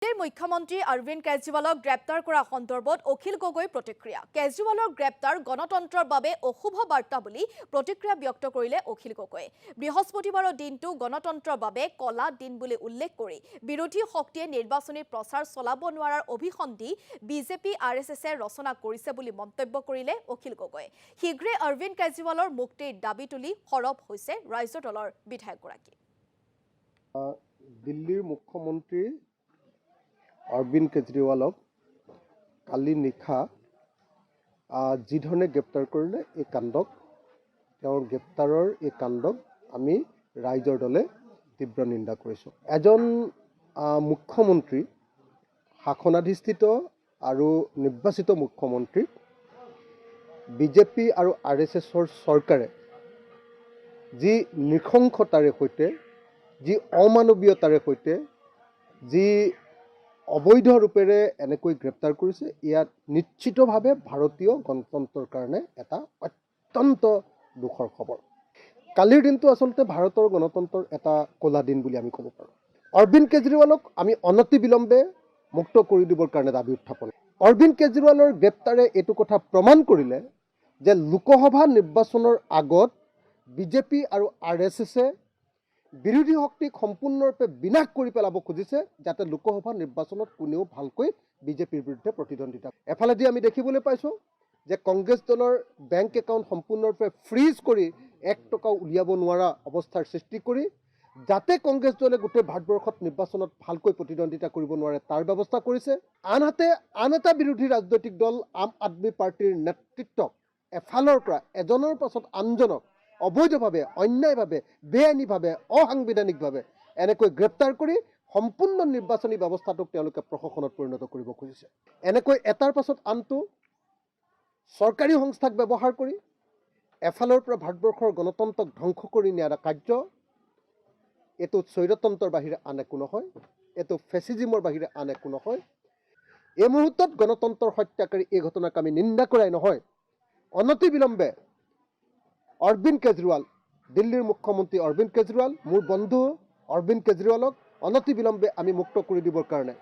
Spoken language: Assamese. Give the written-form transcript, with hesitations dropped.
মুখ্যমন্ত্ৰী অৰবিন্দ কেজৰিৱালক গ্ৰেপ্তাৰ কৰা সন্দৰ্ভত অখিল গগৈ প্ৰতিক্ৰিয়া। কেজৰিৱালৰ গ্ৰেপ্তাৰ গণতন্ত্ৰৰ বাবে অশুভ বাৰ্তা বুলি প্ৰতিক্ৰিয়া ব্যক্ত কৰিলে অখিল গগৈয়ে। বৃহস্পতিবাৰৰ দিনটো গণতন্ত্ৰৰ বাবে কলা দিন বুলি উল্লেখ কৰি বিৰোধী শক্তিয়ে নিৰ্বাচনী প্ৰচাৰ চলাব নোৱাৰাৰ অভিসন্ধি বিজেপি আৰএছএছে ৰচনা কৰিছে বুলি মন্তব্য কৰিলে অখিল গগৈয়ে। শীঘ্ৰে অৰবিন্দ কেজৰিৱালৰ মুক্তিৰ দাবী তুলি সৰব হৈছে ৰাজ্য দলৰ বিধায়কগৰাকী। দিল্লীৰ মুখ্যমন্ত্ৰী অৰবিন্দ কেজৰিৱালক কালি নিশা যি ধৰণে গ্ৰেপ্তাৰ কৰিলে এই কাণ্ডক তেওঁৰ গ্ৰেপ্তাৰৰ এই কাণ্ডক আমি ৰাইজৰ দলে তীব্ৰ নিন্দা কৰিছোঁ। এজন মুখ্যমন্ত্ৰী শাসনাধিষ্ঠিত আৰু নিৰ্বাচিত মুখ্যমন্ত্ৰী বিজেপি আৰু আৰএছএছৰ চৰকাৰে যি নৃশংসতাৰে সৈতে যি অমানৱীয়তাৰে সৈতে যি অবৈধ ৰূপেৰে এনেকৈ গ্ৰেপ্তাৰ কৰিছে, ইয়াত নিশ্চিতভাৱে ভাৰতীয় গণতন্ত্ৰৰ কাৰণে এটা অত্যন্ত দুখৰ খবৰ। কালিৰ দিনটো আচলতে ভাৰতৰ গণতন্ত্ৰৰ এটা কলা দিন বুলি আমি ক'ব পাৰোঁ। অৰবিন্দ কেজৰিৱালক আমি অনতিবিলম্বে মুক্ত কৰি দিবৰ কাৰণে দাবী উত্থাপন। অৰবিন্দ কেজৰিৱালৰ গ্ৰেপ্তাৰে এইটো কথা প্ৰমাণ কৰিলে যে লোকসভা নিৰ্বাচনৰ আগত বিজেপি আৰু আৰএছএছে বিৰোধী শক্তিক সম্পূৰ্ণৰূপে বিনাশ কৰি পেলাব খুজিছে, যাতে লোকসভা নিৰ্বাচনত কোনেও ভালকৈ বিজেপিৰ বিৰুদ্ধে প্ৰতিদ্বন্দ্বিতা। এফালেদি আমি দেখিবলৈ পাইছোঁ যে কংগ্ৰেছ দলৰ বেংক একাউণ্ট সম্পূৰ্ণৰূপে ফ্ৰিজ কৰি 1 টকাও উলিয়াব নোৱাৰা অৱস্থাৰ সৃষ্টি কৰি যাতে কংগ্ৰেছ দলে গোটেই ভাৰতবৰ্ষত নিৰ্বাচনত ভালকৈ প্ৰতিদ্বন্দ্বিতা কৰিব নোৱাৰে তাৰ ব্যৱস্থা কৰিছে। আনহাতে আন এটা বিৰোধী ৰাজনৈতিক দল আম আদমি পাৰ্টিৰ নেতৃত্বক এফালৰ পৰা এজনৰ পাছত আনজনক অবৈধভাৱে, অন্যায়ভাৱে, বেআইনীভাৱে, অসাংবিধানিকভাৱে এনেকৈ গ্ৰেপ্তাৰ কৰি সম্পূৰ্ণ নিৰ্বাচনী ব্যৱস্থাটোক তেওঁলোকে প্ৰশাসনত পৰিণত কৰিব খুজিছে। এনেকৈ এটাৰ পাছত আনটো চৰকাৰী সংস্থাক ব্যৱহাৰ কৰি এফালৰ পৰা ভাৰতবৰ্ষৰ গণতন্ত্ৰক ধ্বংস কৰি নিয়াৰ কাৰ্য, এইটো স্বৈৰতন্ত্ৰৰ বাহিৰে আন একো নহয়, এইটো ফেচিজিমৰ বাহিৰে আন একো নহয়। এই মুহূৰ্তত গণতন্ত্ৰৰ হত্যাকাৰী এই ঘটনাক আমি নিন্দা কৰাই নহয়, অনতিবিলম্বে অৰবিন্দ কেজৰিৱাল, দিল্লীৰ মুখ্যমন্ত্ৰী অৰবিন্দ কেজৰিৱাল, মোৰ বন্ধু অৰবিন্দ কেজৰিৱালক অনতিবিলম্বে আমি মুক্ত কৰি দিবৰ কাৰণে